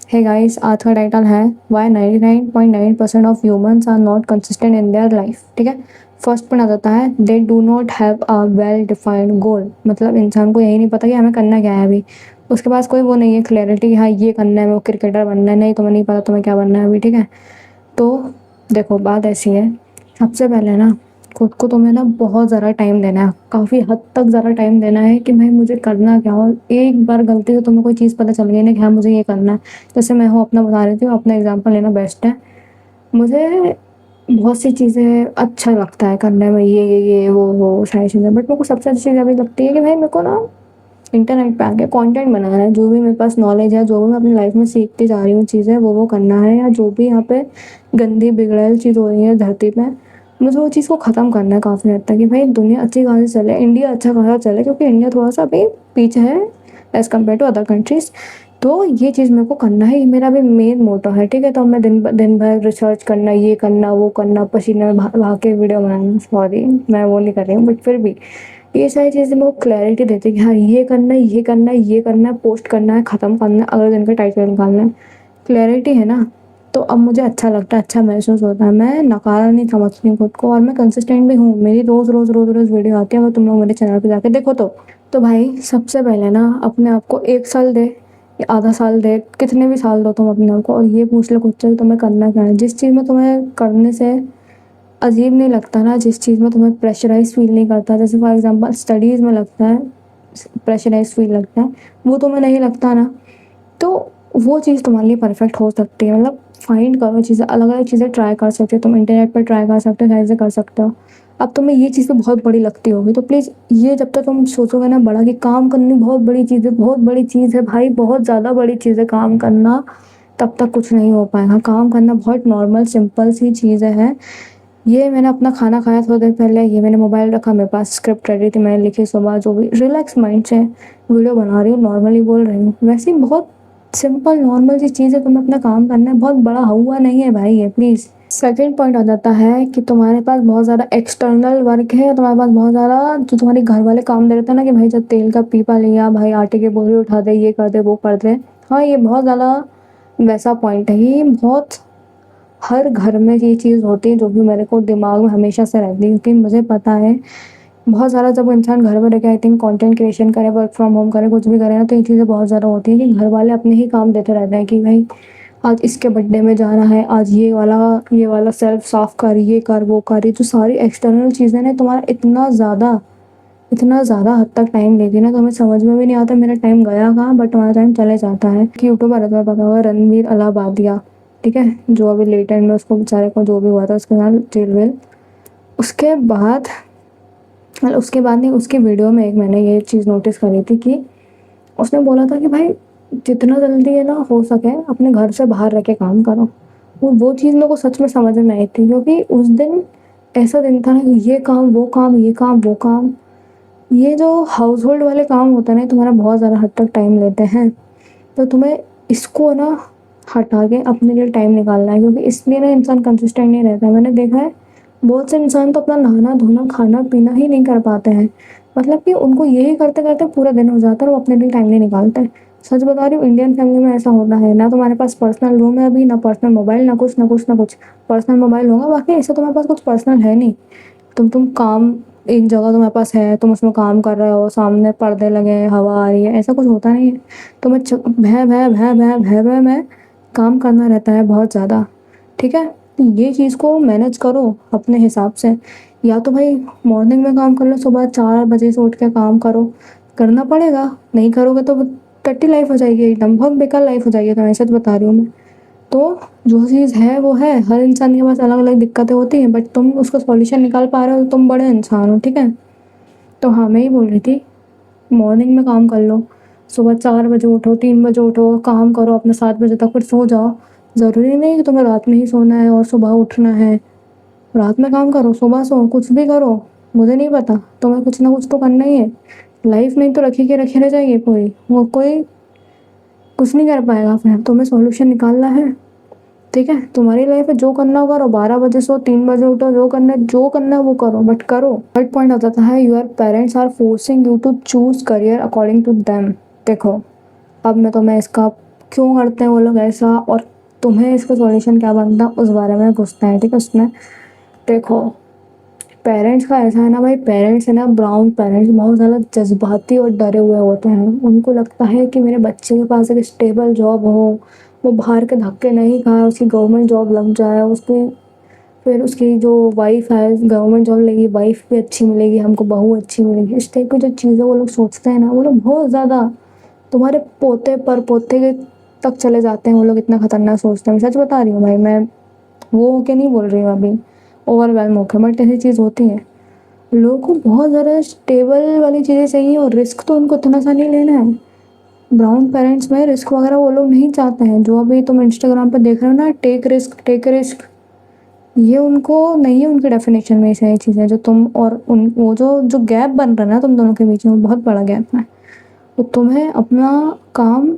Hey guys, आज का title है why 99.9% of humans are not consistent in their life. ठीक है, फर्स्ट पॉइंट आ जाता है they do not have a well defined goal. मतलब इंसान को यही नहीं पता कि हमें करना क्या है अभी। उसके पास कोई वो नहीं है क्लैरिटी, हाँ ये करना है, वो क्रिकेटर बनना है, नहीं तुम्हें नहीं पता तुम्हें क्या बनना है अभी। ठीक है, तो देखो बात ऐसी है, सबसे पहले ना खुद को तुम्हें ना बहुत ज़्यादा टाइम देना है, काफ़ी हद तक ज़्यादा टाइम देना है कि भाई मुझे करना क्या हो। एक बार गलती से तुम्हें कोई चीज़ पता चल गई ना कि हाँ मुझे ये करना है, जैसे मैं हूँ अपना बता रही थी, अपना एग्जांपल लेना बेस्ट है। मुझे बहुत सी चीज़ें अच्छा लगता है करने में, ये वो सारी चीज़ें, बट मेरे को सबसे अच्छी चीज़ अभी लगती है कि भाई मेरे को ना इंटरनेट पे आके कंटेंट बनाना है। जो भी मेरे पास नॉलेज है, जो भी मैं अपनी लाइफ में सीखती जा रही हूँ चीज़ें, वो करना है। या जो भी यहाँ पे गंदी बिगड़ैल चीज़ हो रही है धरती पे, मुझे वो चीज़ को ख़त्म करना है काफ़ी हद तक कि भाई दुनिया अच्छी खासी चले, इंडिया अच्छा खासा चले, क्योंकि इंडिया थोड़ा सा अभी पीछे है as compare to other countries. तो ये चीज़ मेरे को करना है, ये मेरा अभी मेन मोटो है। ठीक है, तो मैं दिन भर रिसर्च करना, ये करना वो करना, पसीने में भाग के वीडियो बनाना, सॉरी मैं वो नहीं कर रही हूँ, बट फिर भी ये सारी चीज़ें मेरे को क्लैरिटी देती है कि हाँ ये करना है, ये करना है, ये करना है, पोस्ट करना है, ख़त्म करना है, अगले दिन का टाइटल निकालना है। क्लैरिटी है ना, तो अब मुझे अच्छा लगता है, अच्छा महसूस होता है। मैं नकारा नहीं समझती हूँ खुद को, और मैं कंसिस्टेंट भी हूँ। मेरी रोज़ वीडियो आती है, अगर तुम लोग मेरे चैनल पे जाके देखो तो भाई सबसे पहले ना अपने आप को 1 साल दे या आधा साल दे, कितने भी साल दो तुम अपने आप को, और ये पूछ लो खुद से कि तुम्हें करना क्या है। जिस चीज़ में तुम्हें करने से अजीब नहीं लगता ना, जिस चीज़ में तुम्हें प्रेशराइज फील नहीं करता, जैसे फॉर एग्जांपल स्टडीज़ में लगता है प्रेशराइज फील लगता है, वो तुम्हें नहीं लगता ना, तो वो चीज़ तुम्हारे लिए परफेक्ट हो सकती है। मतलब फाइंड करो चीज़ें, अलग अलग चीज़ें ट्राई कर सकते हो तुम, इंटरनेट पर ट्राई कर सकते हो, साइड से कर सकते हो। अब तुम्हें ये चीज़ तो बहुत बड़ी लगती होगी, तो प्लीज़ ये जब तक तुम सोचोगे ना बड़ा कि काम करनी बहुत बड़ी चीज़ है, बहुत बड़ी चीज़ है भाई, बहुत ज़्यादा बड़ी चीज़ है काम करना, तब तक कुछ नहीं हो पाएगा। काम करना बहुत नॉर्मल सिंपल सी चीज़ें हैं। ये मैंने अपना खाना खाया थोड़ी देर पहले, ये मैंने मोबाइल रखा, मेरे पास स्क्रिप्ट रेडी थी, मैंने लिखी सुबह, जो भी रिलैक्स माइंड से वीडियो बना रही हूँ, नॉर्मली बोल रही हूँ। वैसे ही बहुत सिंपल नॉर्मल सी चीज़ है, तुम्हें अपना काम करना है, बहुत बड़ा हुआ नहीं है भाई ये, प्लीज़। सेकंड पॉइंट आ जाता है कि तुम्हारे पास बहुत ज़्यादा एक्सटर्नल वर्क है, तुम्हारे पास बहुत ज़्यादा जो तुम्हारे घर वाले काम दे देते हैं ना कि भाई जब तेल का पीपा लिया, भाई आटे के बोरे उठा दे, ये कर दे वो कर दे। हाँ ये बहुत ज़्यादा वैसा पॉइंट है, ये बहुत हर घर में ये चीज़ होती है, जो भी मेरे को दिमाग में हमेशा से रहती है, क्योंकि मुझे पता है बहुत ज़्यादा जब इंसान घर में रह के आई थिंक कंटेंट क्रिएशन करे, वर्क फ्रॉम होम करे, कुछ भी करे ना, तो ये चीज़ें बहुत ज़्यादा होती हैं कि घर वाले अपने ही काम देते रहते हैं कि भाई आज इसके बर्थडे में जाना है, आज ये वाला सेल्फ साफ कर, ये कर वो कर। ये जो सारी एक्सटर्नल चीज़ें ना तुम्हारा इतना ज़्यादा हद तक टाइम लेती है ना, तो हमें समझ में भी नहीं आता मेरा टाइम गया कहाँ, बट तुम्हारा टाइम चले जाता है। कि यूट्यूबर है, तुम्हें पता होगा, रणवीर अलाहाबादिया। ठीक है, जो अभी लेट एंड में उसको बेचारे को जो भी हुआ था उसके साथ जेल वेल, उसके बाद उसके बाद नहीं, उसकी वीडियो में एक मैंने ये चीज़ नोटिस करी थी कि उसने बोला था कि भाई जितना जल्दी है ना हो सके अपने घर से बाहर रह के काम करो। वो चीज़ मेरे को सच में समझ में आई थी, क्योंकि उस दिन ऐसा दिन था ना कि ये काम वो काम, ये काम वो काम, ये जो हाउस होल्ड वाले काम होते हैं ना, तुम्हारा बहुत ज़्यादा हद तक टाइम लेते हैं। तो तुम्हें इसको ना हटा के अपने लिए टाइम निकालना है, क्योंकि इसलिए ना इंसान कंसिस्टेंट नहीं रहता है। मैंने देखा है बहुत से इंसान तो अपना नहाना धोना खाना पीना ही नहीं कर पाते हैं, मतलब कि उनको यही करते करते पूरा दिन हो जाता है, वो अपने लिए टाइम नहीं निकालते हैं। सच बता रही हूँ, इंडियन फैमिली में ऐसा होता है ना, तुम्हारे पास पर्सनल रूम है अभी, ना पर्सनल मोबाइल, ना कुछ ना कुछ ना कुछ। पर्सनल मोबाइल होगा, बाकी ऐसा तुम्हारे पास कुछ पर्सनल है नहीं। तुम काम एक जगह तुम्हारे पास है, तुम उसमें काम कर रहे हो, सामने पर्दे लगे हैं, हवा आ रही है, ऐसा कुछ होता नहीं है। तुम्हें भय भय भय भय भय भय में काम करना रहता है बहुत ज़्यादा। ठीक है, तो ये चीज़ को मैनेज करो अपने हिसाब से। या तो भाई मॉर्निंग में काम कर लो, सुबह 4 बजे से उठ के काम करो, करना पड़ेगा। नहीं करोगे तो टट्टी लाइफ हो जाएगी, एकदम बहुत बेकार लाइफ हो जाएगी, तो मैं सच बता रही हूँ मैं। तो जो चीज़ है वो है, हर इंसान के पास अलग अलग दिक्कतें होती हैं, बट तुम उसका सॉल्यूशन निकाल पा रहे हो तो तुम बड़े इंसान हो। ठीक है, तो हाँ मैं ही बोल रही थी, मॉर्निंग में काम कर लो, सुबह 4 बजे उठो, 3 बजे उठो, काम करो अपना 7 बजे तक, फिर सो जाओ। ज़रूरी नहीं कि तुम्हें रात में ही सोना है और सुबह उठना है। रात में काम करो, सुबह सो, कुछ भी करो, मुझे नहीं पता, तुम्हें कुछ ना कुछ तो करना ही है। लाइफ नहीं तो रखी के रखे रह जाएगी पूरी, वो कोई कुछ नहीं कर पाएगा। फिर तुम्हें सॉल्यूशन निकालना है। ठीक है, तुम्हारी लाइफ है, जो करना हो करो, 12 बजे सो, 3 बजे उठो, जो करना है वो करो, बट करो। थर्ड पॉइंट आ जाता है your parents are forcing you to choose career according to them. देखो अब मैं तुम्हें इसका क्यों करते हैं वो लोग ऐसा, और तुम्हें इसका सॉल्यूशन क्या बनता है उस बारे में पूछते हैं, ठीक है। उसमें देखो, पेरेंट्स का ऐसा है ना भाई, पेरेंट्स है ना, ब्राउन पेरेंट्स बहुत ज़्यादा जज्बाती और डरे हुए होते हैं। उनको लगता है कि मेरे बच्चे के पास एक स्टेबल जॉब हो, वो बाहर के धक्के नहीं खाए, उसकी गवर्नमेंट जॉब लग जाए, उसकी फिर उसकी जो वाइफ है गवर्नमेंट जॉब लेगी, वाइफ भी अच्छी मिलेगी, हमको बहू अच्छी मिलेगी। इस टाइप की जो चीज़ें वो लोग सोचते हैं ना, वो लोग बहुत ज़्यादा तुम्हारे पोते पर पोते के तक चले जाते हैं। वो लोग इतना खतरनाक सोचते हैं, मैं सच बता रही हूँ भाई। मैं वो होके नहीं बोल रही हूँ अभी, ओवरवेलम होकर, बट ऐसी चीज़ होती है। लोगों को बहुत ज़्यादा स्टेबल वाली चीज़ें चाहिए, और रिस्क तो उनको इतना सा नहीं लेना है। ब्राउन पेरेंट्स में रिस्क वगैरह वो लोग नहीं चाहते हैं। जो अभी तुम इंस्टाग्राम पे देख रहे हो ना, टेक रिस्क, ये उनको नहीं है, उनकी डेफिनेशन में ऐसी चीज़ें जो तुम और उन वो जो गैप बन रहा है ना तुम दोनों के बीच में, वो बहुत बड़ा गैप है। तो तुम्हें अपना काम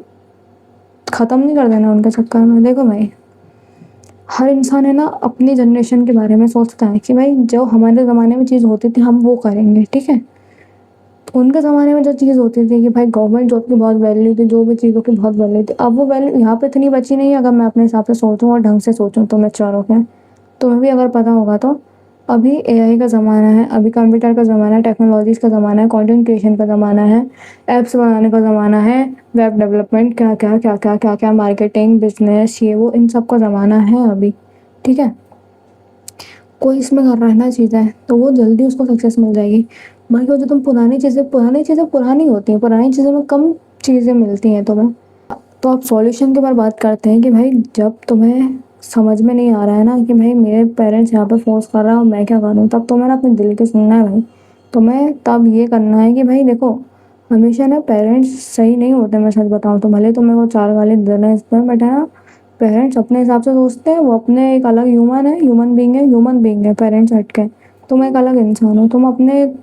ख़त्म नहीं कर देना उनके चक्कर में। देखो भाई, हर इंसान है ना अपनी जनरेशन के बारे में सोचता है कि भाई जो हमारे ज़माने में चीज़ होती थी हम वो करेंगे, ठीक है। तो उनके ज़माने में जो चीज़ होती थी कि भाई गवर्नमेंट जॉब की बहुत वैल्यू थी, जो भी चीज़ों की बहुत वैल्यू थी, अब वो वैल्यू यहाँ पे इतनी बची नहीं है। अगर मैं अपने हिसाब से सोचूं और ढंग से सोचूं तो मैं चारों के, तुम्हें भी अगर पता होगा तो अभी एआई का ज़माना है, अभी कंप्यूटर का ज़माना है, टेक्नोलॉजीज़ का ज़माना है, कंटेंट क्रिएशन का ज़माना है, ऐप्स बनाने का ज़माना है, वेब डेवलपमेंट, क्या क्या क्या क्या क्या क्या, मार्केटिंग, बिजनेस, ये वो, इन सब का ज़माना है अभी, ठीक है। कोई इसमें कर रहा है ना चीज़ें, तो वो जल्दी उसको सक्सेस मिल जाएगी। बाकी वो जो तुम पुरानी चीज़ें पुरानी होती हैं, पुरानी चीज़ों में कम चीज़ें मिलती हैं तुम्हें। तो आप सॉल्यूशन के बारे बात करते हैं कि भाई जब तुम्हें समझ में नहीं आ रहा है ना कि भाई मेरे पेरेंट्स यहाँ पे फोर्स कर रहा है और मैं क्या करूँ, तब तुम्हें ना अपने दिल की सुनना है भाई। तुम्हें तब ये करना है कि भाई देखो, हमेशा ना पेरेंट्स सही नहीं होते, मैं सच बताऊँ तो। भले तुम्हें वो 4 गाली दे रहे हैं इस पर, बट है ना, पेरेंट्स अपने हिसाब से सोचते हैं। वो अपने एक अलग ह्यूमन है, ह्यूमन बीइंग है पेरेंट्स हट के। तुम एक अलग इंसान हो, तुम अपने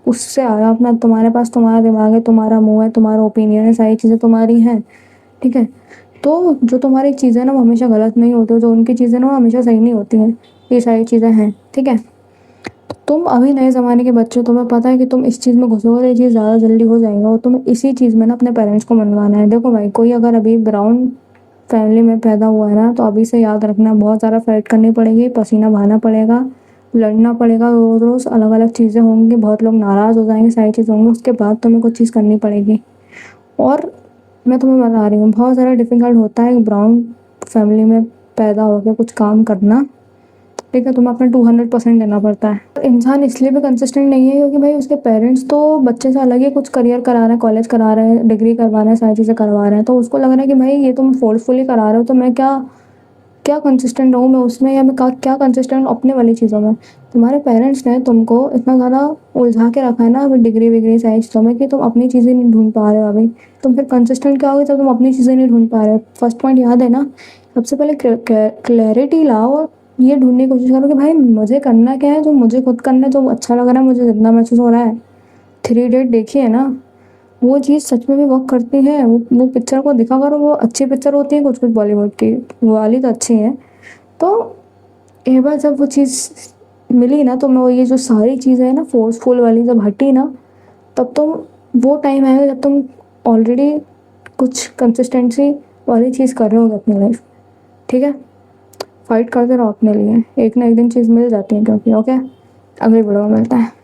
उससे आए हो, अपना तुम्हारे पास तुम्हारा दिमाग है, तुम्हारा मुँह है, तुम्हारा ओपिनियन है, सारी चीज़ें तुम्हारी हैं, ठीक है। तो जो तुम्हारी चीज़ें ना वो हमेशा गलत नहीं होती, जो उनकी चीज़ें ना वो हमेशा सही नहीं होती हैं। ये सारी चीज़ें हैं, ठीक है। तुम अभी नए ज़माने के बच्चे हो, तुम्हें पता है कि तुम इस चीज़ में घुसोगे तो ये चीज़ ज़्यादा जल्दी हो जाएगा, और तुम्हें इसी चीज़ में ना अपने पेरेंट्स को मनवाना है। देखो भाई, कोई अगर अभी ब्राउन फैमिली में पैदा हुआ है ना, तो अभी से याद रखना, बहुत ज़्यादा फाइट करनी पड़ेगी, पसीना बहाना पड़ेगा, लड़ना पड़ेगा, रोज़ रोज़ अलग अलग चीज़ें होंगी, बहुत लोग नाराज़ हो जाएंगे, सारी चीज़ होंगी, उसके बाद तुम्हें कुछ चीज़ करनी पड़ेगी। और मैं तुम्हें बता रही हूँ, बहुत ज़्यादा डिफ़िकल्ट होता है ब्राउन फैमिली में पैदा होकर कुछ काम करना, ठीक है। तुम्हें अपना 200% देना पड़ता है। इंसान इसलिए भी कंसिस्टेंट नहीं है क्योंकि भाई उसके पेरेंट्स तो बच्चे से अलग ही कुछ करियर करा रहे हैं, कॉलेज करा रहे हैं, डिग्री करवा रहे हैं, सारी चीज़ें करवा रहे हैं। तो उसको लग रहा है कि भाई ये तुम फोर्सफुली करा रहे हो, तो मैं क्या क्या कंसिस्टेंट रहूँ मैं उसमें, या मैं क्या कंसिस्टेंट अपने वाली चीज़ों में। तुम्हारे पेरेंट्स ने तुमको इतना ज़्यादा उलझा के रखा है ना अभी डिग्री विग्री सारी चीज़ों में, कि तुम अपनी चीज़ें नहीं ढूंढ पा रहे हो अभी। तुम फिर कंसिस्टेंट क्या होगे जब तुम अपनी चीज़ें नहीं ढूंढ पा रहे हो। फर्स्ट पॉइंट याद है ना, सबसे पहले क्लैरिटी लाओ, और ये ढूंढने की कोशिश करो कि भाई मुझे करना क्या है, जो मुझे खुद करना है, जो अच्छा लग रहा है, मुझे जितना महसूस हो रहा है। 3 इडियट देखी है ना, वो चीज़ सच में भी वर्क करती है। वो पिक्चर को देखा करो, वो अच्छी पिक्चर होती है, कुछ कुछ बॉलीवुड की, वो वाली तो अच्छी है। तो एक बार जब वो चीज़ मिली ना, तो मैं वो ये जो सारी चीज़ें हैं ना फोर्सफुल वाली जब हटी ना, तब तुम, वो टाइम आएगा जब तुम ऑलरेडी कुछ कंसिस्टेंसी वाली चीज़ कर रहे होगे अपनी लाइफ, ठीक है। फाइट करते रहो अपने लिए, एक ना एक दिन चीज़ मिल जाती है, क्योंकि ओके। अगली वीडियो में मिलता है।